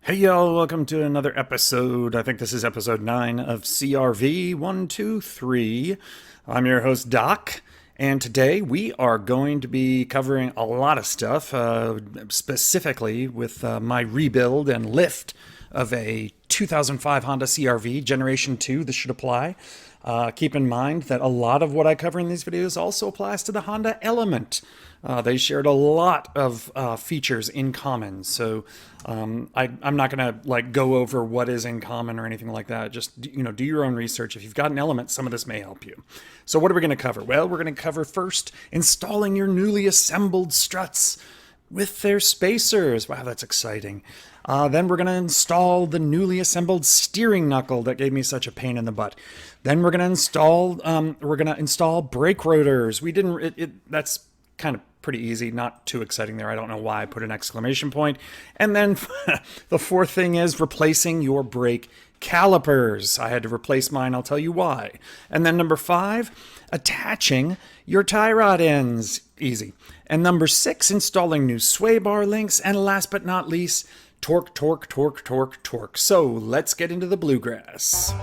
Hey y'all, welcome to another episode. I think this is episode 9 of CRV 123. I'm your host, Doc, and today we are going to be covering a lot of stuff, specifically with my rebuild and lift of a 2005 Honda CRV Generation 2. This should apply. Keep in mind that a lot of what I cover in these videos also applies to the Honda Element. They shared a lot of features in common, so I'm not going to go over what is in common or anything like that. Just do your own research. If you've got an Element, some of this may help you. So what are we going to cover? Well, we're going to cover first installing your newly assembled struts with their spacers. Wow, that's exciting. Then we're going to install the newly assembled steering knuckle that gave me such a pain in the butt. Then we're going to install brake rotors. That's kind of pretty easy, not too exciting there. I don't know why I put an exclamation point. And then the fourth thing is replacing your brake calipers. I had to replace mine. I'll tell you why. And then number 5, attaching your tie rod ends. Easy. And number 6, installing new sway bar links. And last but not least, torque. So let's get into the bluegrass.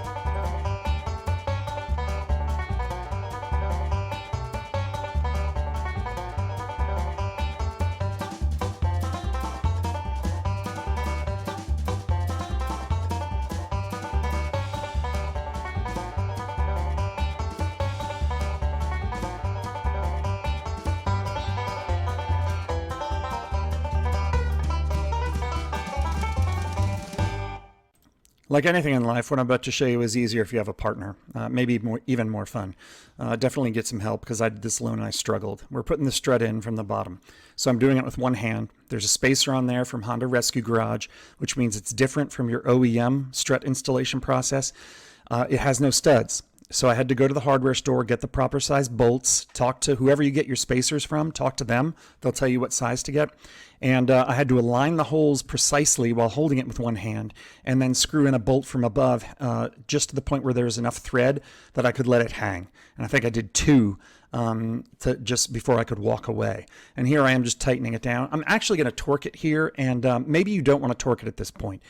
Like anything in life, what I'm about to show you is easier if you have a partner. Maybe even more fun. Definitely get some help because I did this alone and I struggled. We're putting the strut in from the bottom. So I'm doing it with one hand. There's a spacer on there from Honda Rescue Garage, which means it's different from your OEM strut installation process. It has no studs. So I had to go to the hardware store, get the proper size bolts, talk to whoever you get your spacers from, talk to them. They'll tell you what size to get. And I had to align the holes precisely while holding it with one hand and then screw in a bolt from above just to the point where there was enough thread that I could let it hang. And I think I did 2 just before I could walk away. And here I am just tightening it down. I'm actually going to torque it here, and maybe you don't want to torque it at this point,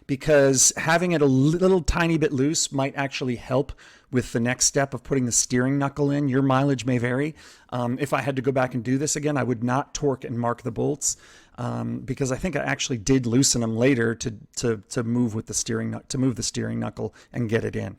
because having it a little tiny bit loose might actually help with the next step of putting the steering knuckle in. Your mileage may vary. If I had to go back and do this again, I would not torque and mark the bolts because I think I actually did loosen them later to move with the steering knuckle and get it in.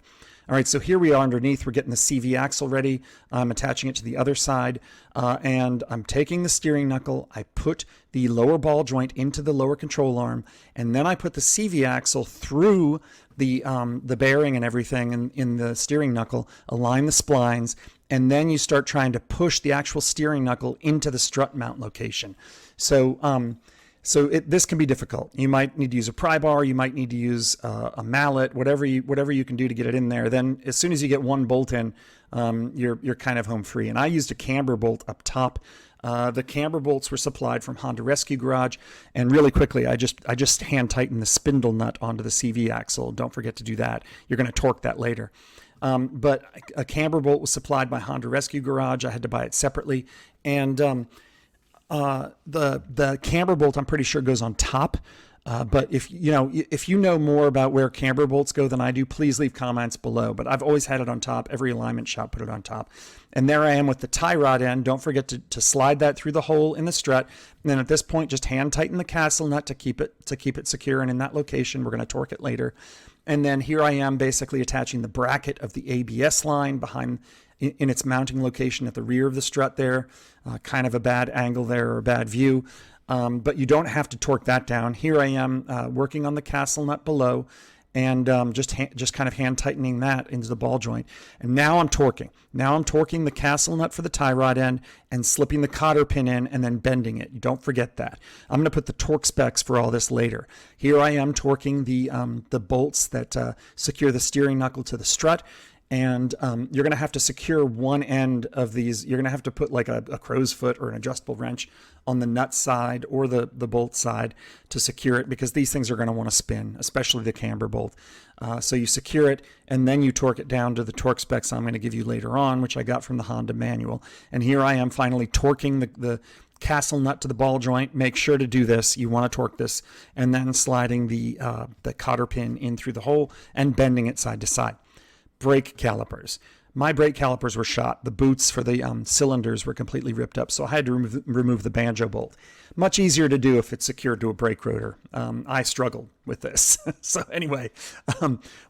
All right, so here we are underneath. We're getting the CV axle ready. I'm attaching it to the other side, and I'm taking the steering knuckle. I put the lower ball joint into the lower control arm, and then I put the CV axle through the bearing and everything in the steering knuckle, align the splines, and then you start trying to push the actual steering knuckle into the strut mount location. So this can be difficult. You might need to use a pry bar. You might need to use a mallet, whatever you can do to get it in there. Then as soon as you get one bolt in, you're kind of home free. And I used a camber bolt up top. The camber bolts were supplied from Honda Rescue Garage. And really quickly, I just hand tightened the spindle nut onto the CV axle. Don't forget to do that. You're going to torque that later. But a camber bolt was supplied by Honda Rescue Garage. I had to buy it separately. And the camber bolt, I'm pretty sure, goes on top. But if you know more about where camber bolts go than I do, please leave comments below. But I've always had it on top. Every alignment shop put it on top. And there I am with the tie rod end. Don't forget to slide that through the hole in the strut. And then at this point, just hand tighten the castle nut to keep it secure and in that location. We're going to torque it later. And then here I am basically attaching the bracket of the ABS line behind in its mounting location at the rear of the strut there. Kind of a bad angle there, or a bad view. But you don't have to torque that down. Here I am working on the castle nut below, and just kind of hand tightening that into the ball joint. And now I'm torquing. Now I'm torquing the castle nut for the tie rod end and slipping the cotter pin in and then bending it. Don't forget that. I'm going to put the torque specs for all this later. Here I am torquing the bolts that secure the steering knuckle to the strut. And you're going to have to secure one end of these. You're going to have to put like a crow's foot or an adjustable wrench on the nut side or the bolt side to secure it, because these things are going to want to spin, especially the camber bolt. So you secure it, and then you torque it down to the torque specs I'm going to give you later on, which I got from the Honda manual. And here I am finally torquing the castle nut to the ball joint. Make sure to do this. You want to torque this, and then sliding the cotter pin in through the hole and bending it side to side. Brake calipers. My brake calipers were shot. The boots for the cylinders were completely ripped up, so I had to remove the Banjo bolt. Much easier to do if it's secured to a brake rotor. I struggled with this. So anyway,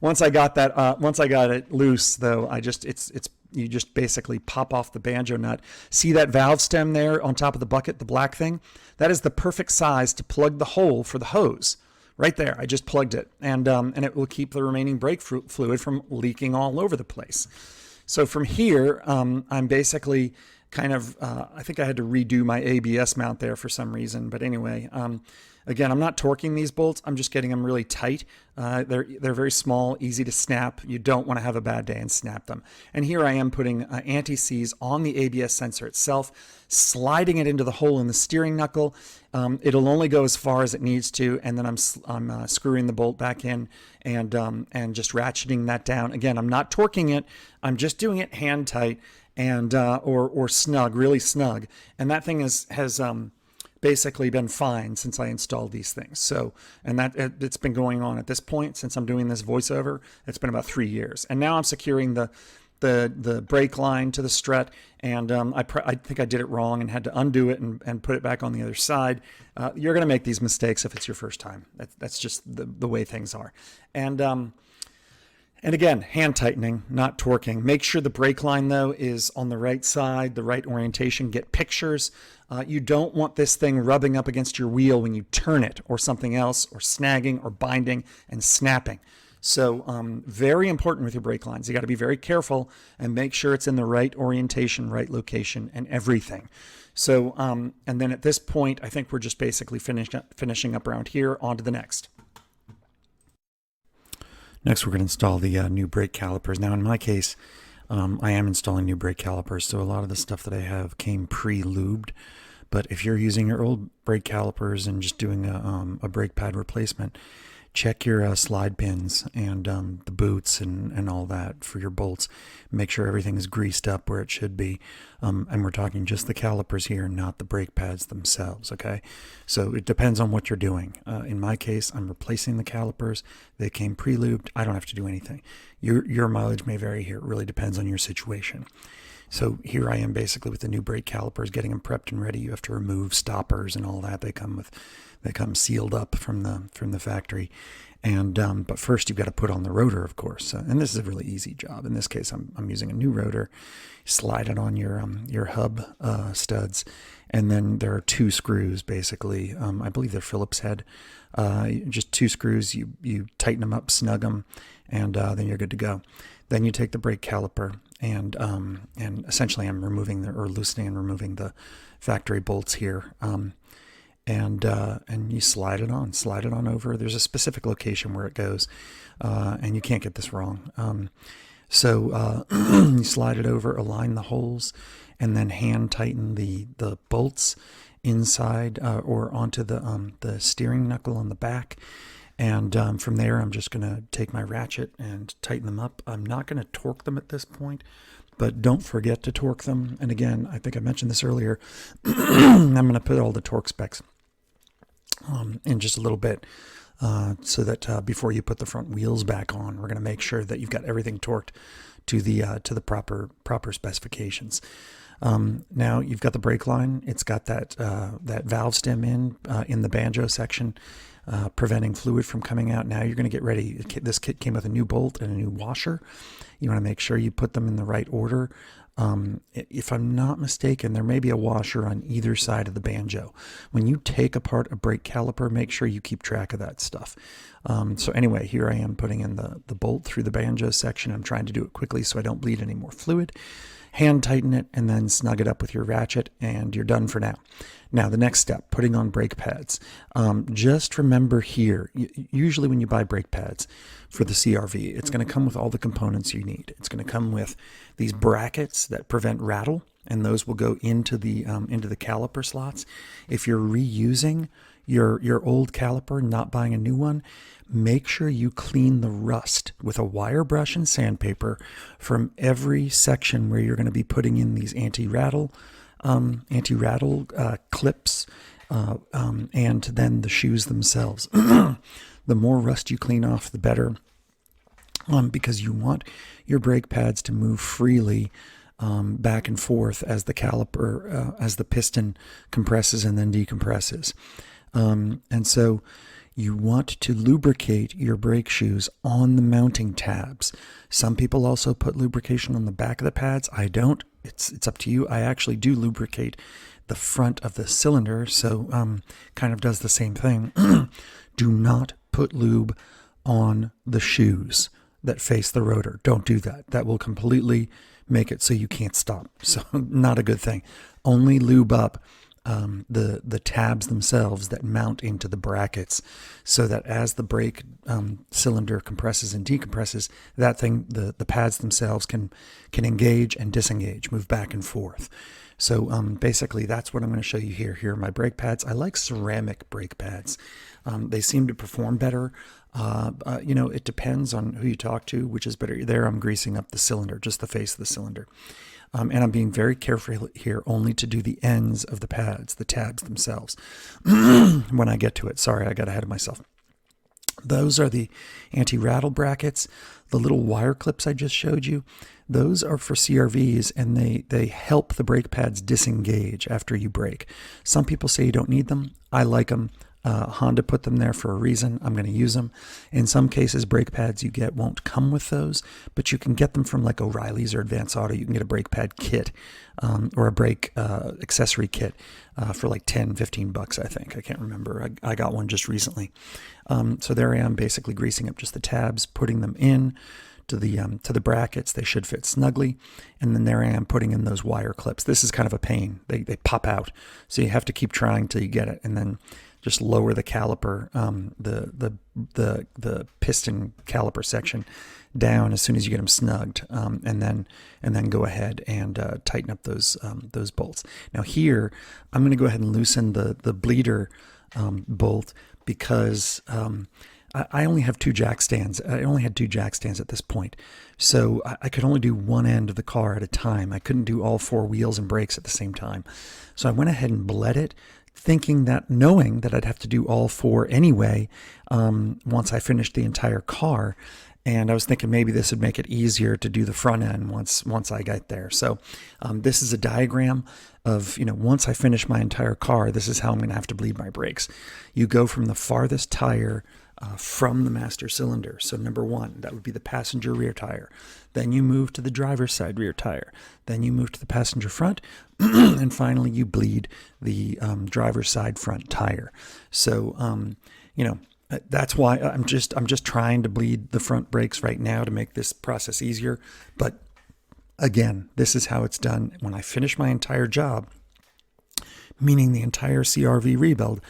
once I got it loose, though, you just basically pop off the Banjo nut. See that valve stem there on top of the bucket, the black thing? That is the perfect size to plug the hole for the hose. Right there, I just plugged it, and it will keep the remaining brake fluid from leaking all over the place. So from here, I'm basically kind of, I think I had to redo my ABS mount there for some reason. But anyway, again, I'm not torquing these bolts. I'm just getting them really tight. They're very small, easy to snap. You don't want to have a bad day and snap them. And here I am putting anti-seize on the ABS sensor itself, sliding it into the hole in the steering knuckle. It'll only go as far as it needs to, and then I'm screwing the bolt back in and just ratcheting that down. Again, I'm not torquing it. I'm just doing it hand tight and or snug, really snug. And that thing has basically been fine since I installed these things. So, and it's been going on at this point since I'm doing this voiceover. It's been about 3 years, and now I'm securing the brake line to the strut, and I think I did it wrong and had to undo it and put it back on the other side. You're going to make these mistakes if it's your first time. That's just the way things are. And again, hand tightening, not torquing. Make sure the brake line, though, is on the right side, the right orientation. Get pictures. You don't want this thing rubbing up against your wheel when you turn it, or something else, or snagging or binding and snapping. So very important with your brake lines. You got to be very careful and make sure it's in the right orientation, right location, and everything. So and then at this point, I think we're just basically finishing up around here. On to the next. Next, we're going to install the new brake calipers. Now, in my case, I am installing new brake calipers, so a lot of the stuff that I have came pre-lubed. But if you're using your old brake calipers and just doing a brake pad replacement, check your slide pins and the boots and all that for your bolts. Make sure everything is greased up where it should be. And we're talking just the calipers here, not the brake pads themselves, okay? So it depends on what you're doing. In my case, I'm replacing the calipers. They came pre-lubed. I don't have to do anything. Your mileage may vary here. It really depends on your situation. So here I am basically with the new brake calipers, getting them prepped and ready. You have to remove stoppers and all that. They come sealed up from the factory. And but first you've got to put on the rotor, of course. And this is a really easy job. In this case, I'm using a new rotor. Slide it on your hub studs, and then there are 2 screws basically. I believe they're Phillips head. Just 2 screws. You tighten them up, snug them, and then you're good to go. Then you take the brake caliper and essentially I'm removing loosening and removing the factory bolts here. And you slide it on over. There's a specific location where it goes, and you can't get this wrong. So you slide it over, align the holes, and then hand tighten the bolts inside or onto the steering knuckle on the back. And from there, I'm just going to take my ratchet and tighten them up. I'm not going to torque them at this point, but don't forget to torque them. And again, I think I mentioned this earlier. I'm going to put all the torque specs in just a little bit so that before you put the front wheels back on, we're going to make sure that you've got everything torqued to the proper specifications. Now you've got the brake line. It's got that valve stem in the Banjo section, preventing fluid from coming out. Now you're going to get ready. This kit came with a new bolt and a new washer. You want to make sure you put them in the right order. If I'm not mistaken, there may be a washer on either side of the Banjo. When you take apart a brake caliper, make sure you keep track of that stuff. So anyway, here I am putting in the bolt through the Banjo section. I'm trying to do it quickly so I don't bleed any more fluid. Hand tighten it and then snug it up with your ratchet, and you're done for now. Now, the next step, putting on brake pads. Just remember here, usually when you buy brake pads for the CRV, it's going to come with all the components you need. It's going to come with these brackets that prevent rattle, and those will go into the caliper slots. If you're reusing your old caliper, not buying a new one, make sure you clean the rust with a wire brush and sandpaper from every section where you're going to be putting in these anti-rattle anti-rattle clips, and then the shoes themselves. The more rust you clean off, the better, because you want your brake pads to move freely back and forth as the caliper, as the piston compresses and then decompresses. And so you want to lubricate your brake shoes on the mounting tabs. Some people also put lubrication on the back of the pads. I don't. It's up to you. I actually do lubricate the front of the cylinder, so kind of does the same thing. Do not put lube on the shoes that face the rotor. Don't do that. That will completely make it so you can't stop. So not a good thing. Only lube up the tabs themselves that mount into the brackets, so that as the brake cylinder compresses and decompresses, that thing, the pads themselves can engage and disengage, move back and forth. So basically that's what I'm going to show you here. Here are my brake pads. I like ceramic brake pads. They seem to perform better. It depends on who you talk to, which is better. There I'm greasing up the cylinder, just the face of the cylinder. And I'm being very careful here only to do the ends of the pads, the tabs themselves, when I get to it. Sorry, I got ahead of myself. Those are the anti-rattle brackets. The little wire clips I just showed you, those are for CRVs, and they help the brake pads disengage after you brake. Some people say you don't need them. I like them. Honda put them there for a reason. I'm going to use them. In some cases, brake pads you get won't come with those, but you can get them from like O'Reilly's or Advance Auto. You can get a brake pad kit or a brake accessory kit for like 10, 15 bucks, I think. I can't remember. I got one just recently. So there I am, basically greasing up just the tabs, putting them in to the brackets. They should fit snugly. And then there I am putting in those wire clips. This is kind of a pain. They pop out. So you have to keep trying till you get it. And then just lower the caliper, the piston caliper section down as soon as you get them snugged, and then go ahead and tighten up those bolts. Now here, I'm going to go ahead and loosen the bleeder bolt, because I only have two jack stands. I only had two jack stands at this point, so I could only do one end of the car at a time. I couldn't do all four wheels and brakes at the same time. So I went ahead and bled it, knowing that I'd have to do all four anyway once I finished the entire car. And I was thinking maybe this would make it easier to do the front end once I got there. So this is a diagram of, once I finish my entire car, this is how I'm going to have to bleed my brakes. You go from the farthest tire from the master cylinder. So number one, that would be the passenger rear tire. Then you move to the driver's side rear tire. Then you move to the passenger front. And finally, you bleed the driver's side front tire. So, that's why I'm just trying to bleed the front brakes right now to make this process easier. But again, this is how it's done. When I finish my entire job, meaning the entire CRV rebuild,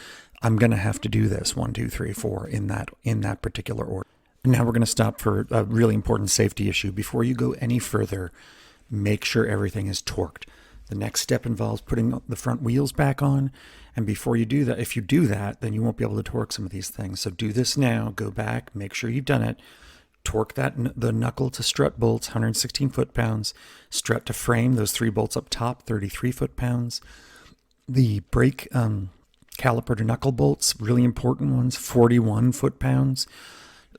I'm going to have to do this 1, 2, 3, 4 in that particular order. Now we're going to stop for a really important safety issue. Before you go any further, make sure everything is torqued. The next step involves putting the front wheels back on. And before you do that, if you do that, then you won't be able to torque some of these things. So do this now. Go back, make sure you've done it. Torque the knuckle to strut bolts, 116 foot-pounds. Strut to frame, those 3 bolts up top, 33 foot-pounds. The brake caliper to knuckle bolts, really important ones, 41 foot-pounds.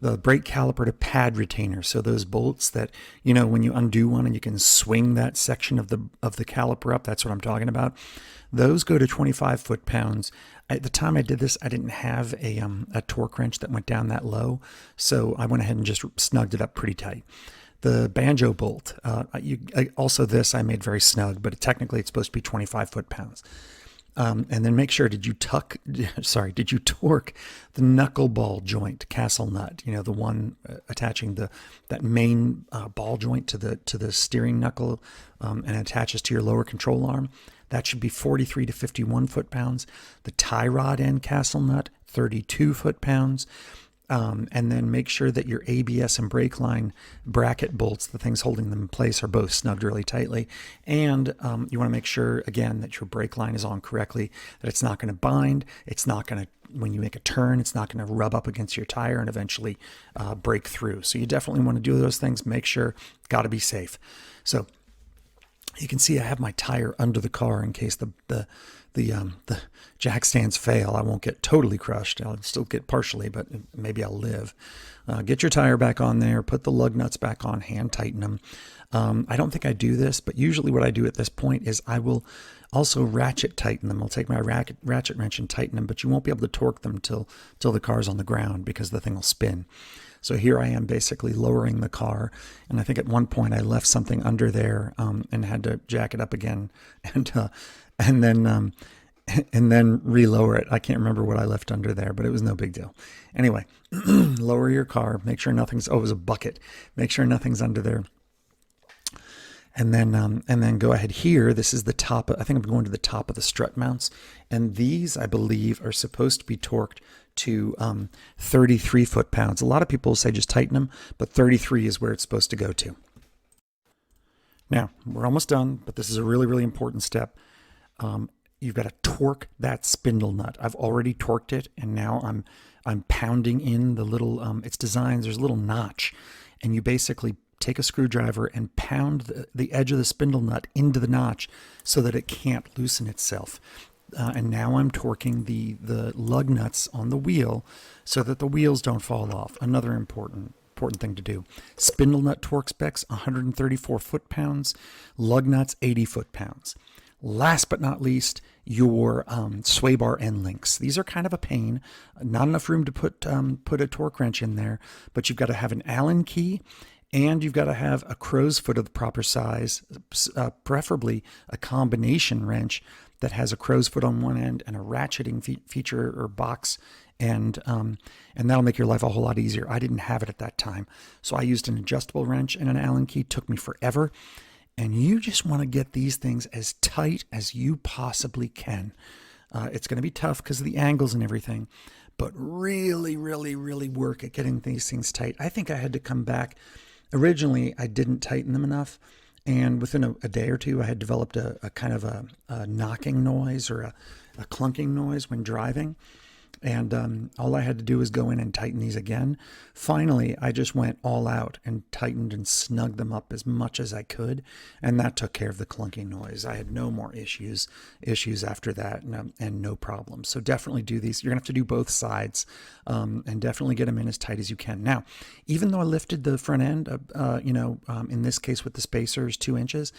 The brake caliper to pad retainer, so those bolts that, when you undo one and you can swing that section of the caliper up, that's what I'm talking about. Those go to 25 foot-pounds. At the time I did this, I didn't have a torque wrench that went down that low, so I went ahead and just snugged it up pretty tight. The Banjo bolt, also this I made very snug, but technically it's supposed to be 25 foot-pounds. And then make sure, did you torque the knuckle ball joint, castle nut, the one attaching that main ball joint to the steering knuckle and attaches to your lower control arm? That should be 43 to 51 foot-pounds. The tie rod end castle nut, 32 foot-pounds. And then make sure that your ABS and brake line bracket bolts, the things holding them in place, are both snugged really tightly. And you want to make sure, again, that your brake line is on correctly, that it's not going to bind. It's not going to, when you make a turn, it's not going to rub up against your tire and eventually break through. So you definitely want to do those things. Make sure, got to be safe. So You can see I have my tire under the car in case the jack stands fail. I won't get totally crushed. I'll still get partially, but maybe I'll live. Get your tire back on there, put the lug nuts back on, hand tighten them. I don't think I do this, but usually what I do at this point is I will also ratchet tighten them. I'll take my ratchet wrench and tighten them, but you won't be able to torque them till the car's on the ground because the thing will spin. So here I am basically lowering the car, and I think at one point I left something under there and had to jack it up again and then relower it. I can't remember what I left under there, but it was no big deal. Anyway, lower your car, make sure nothing's, oh, it was a bucket. Make sure nothing's under there. And then go ahead here. This is the top. I think I'm going to the top of the strut mounts. And these, I believe, are supposed to be torqued to 33 foot-pounds. A lot of people say just tighten them, but 33 is where it's supposed to go to. Now, we're almost done, but this is a really, really important step. You've got to torque that spindle nut. I've already torqued it, and now I'm pounding in the little, it's designed, there's a little notch, and you basically take a screwdriver and pound the edge of the spindle nut into the notch so that it can't loosen itself. And now I'm torquing the lug nuts on the wheel so that the wheels don't fall off. Another important thing to do. Spindle nut torque specs 134 foot-pounds, lug nuts 80 foot-pounds. Last but not least, your sway bar end links. These are kind of a pain. Not enough room to put a torque wrench in there, but you've got to have an Allen key, and you've got to have a crow's foot of the proper size, preferably a combination wrench that has a crow's foot on one end and a ratcheting feature or box, and that'll make your life a whole lot easier. I didn't have it at that time, so I used an adjustable wrench and an Allen key. It took me forever, and you just want to get these things as tight as you possibly can. It's going to be tough because of the angles and everything, but really, really, really work at getting these things tight. I think I had to come back. Originally, I didn't tighten them enough, and within a day or two, I had developed a kind of a knocking noise or a clunking noise when driving, and all I had to do was go in and tighten these again. Finally, I just went all out and tightened and snugged them up as much as I could, and that took care of the clunking noise. I had no more issues after that, and no problems. So definitely do these. You're gonna have to do both sides, and definitely get them in as tight as you can. Now, even though I lifted the front end, in this case with the spacers 2 inches,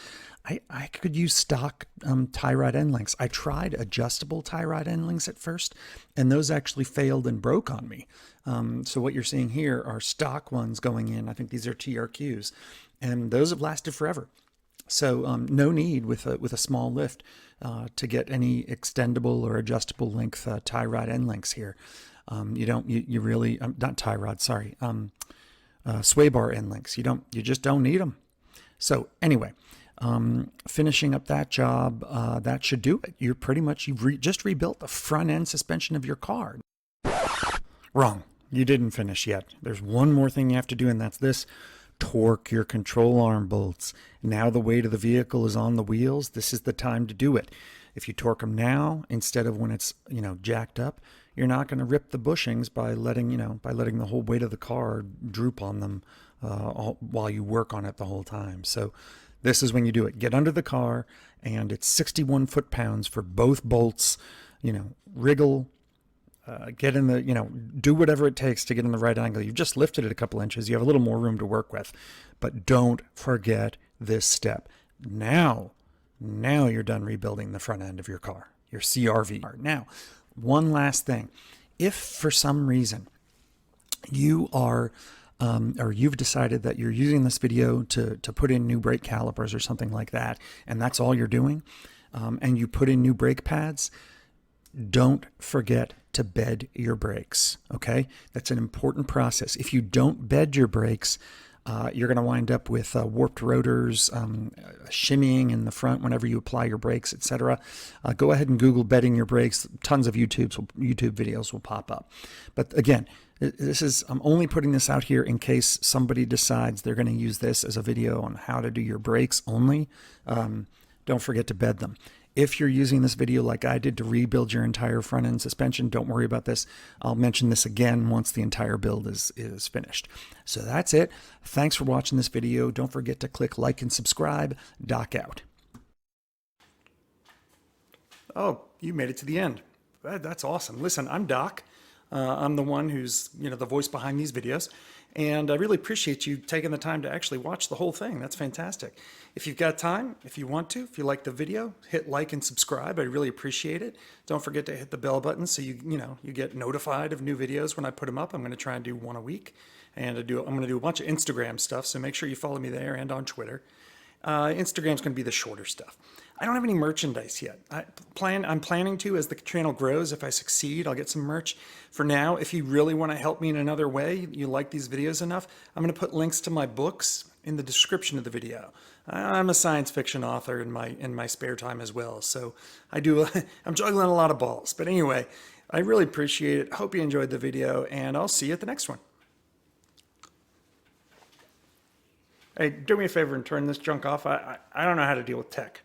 I could use stock tie rod end links. I tried adjustable tie rod end links at first, and those actually failed and broke on me. So what you're seeing here are stock ones going in. I think these are TRQs, and those have lasted forever. So no need with a small lift to get any extendable or adjustable length tie rod end links here. You really not tie rod, sorry, sway bar end links. You just don't need them. So anyway, finishing up that job, that should do it. You've just rebuilt the front end suspension of your car. Wrong. You didn't finish yet. There's one more thing you have to do, and that's this. Torque your control arm bolts. Now the weight of the vehicle is on the wheels. This is the time to do it. If you torque them now instead of when it's jacked up, you're not going to rip the bushings by letting the whole weight of the car droop on them while you work on it the whole time. So this is when you do it. Get under the car, and it's 61 foot-pounds for both bolts. Wriggle, get in the, do whatever it takes to get in the right angle. You've just lifted it a couple inches. You have a little more room to work with, but don't forget this step. Now you're done rebuilding the front end of your car, your CRV. Now, one last thing. If for some reason you are or you've decided that you're using this video to put in new brake calipers or something like that, and that's all you're doing, and you put in new brake pads, don't forget to bed your brakes, okay? That's an important process. If you don't bed your brakes, you're going to wind up with warped rotors, shimmying in the front whenever you apply your brakes, etc. Go ahead and Google bedding your brakes. Tons of YouTube videos will pop up. But again, I'm only putting this out here in case somebody decides they're going to use this as a video on how to do your brakes only. Don't forget to bed them. If you're using this video like I did to rebuild your entire front end suspension, don't worry about this. I'll mention this again once the entire build is finished. So that's it. Thanks for watching this video. Don't forget to click like and subscribe. Doc out. Oh, you made it to the end. That's awesome. Listen, I'm Doc. I'm the one who's, the voice behind these videos. And I really appreciate you taking the time to actually watch the whole thing. That's fantastic. If you've got time, if you want to, if you like the video, hit like and subscribe. I really appreciate it. Don't forget to hit the bell button so you get notified of new videos when I put them up. I'm going to try and do one a week. And I'm going to do a bunch of Instagram stuff, so make sure you follow me there and on Twitter. Instagram's going to be the shorter stuff. I don't have any merchandise yet. I'm planning to as the channel grows. If I succeed, I'll get some merch. For now, if you really want to help me in another way, you like these videos enough, I'm going to put links to my books in the description of the video. I'm a science fiction author in my spare time as well, so I'm juggling a lot of balls. But anyway, I really appreciate it. Hope you enjoyed the video, and I'll see you at the next one. Hey, do me a favor and turn this junk off. I don't know how to deal with tech.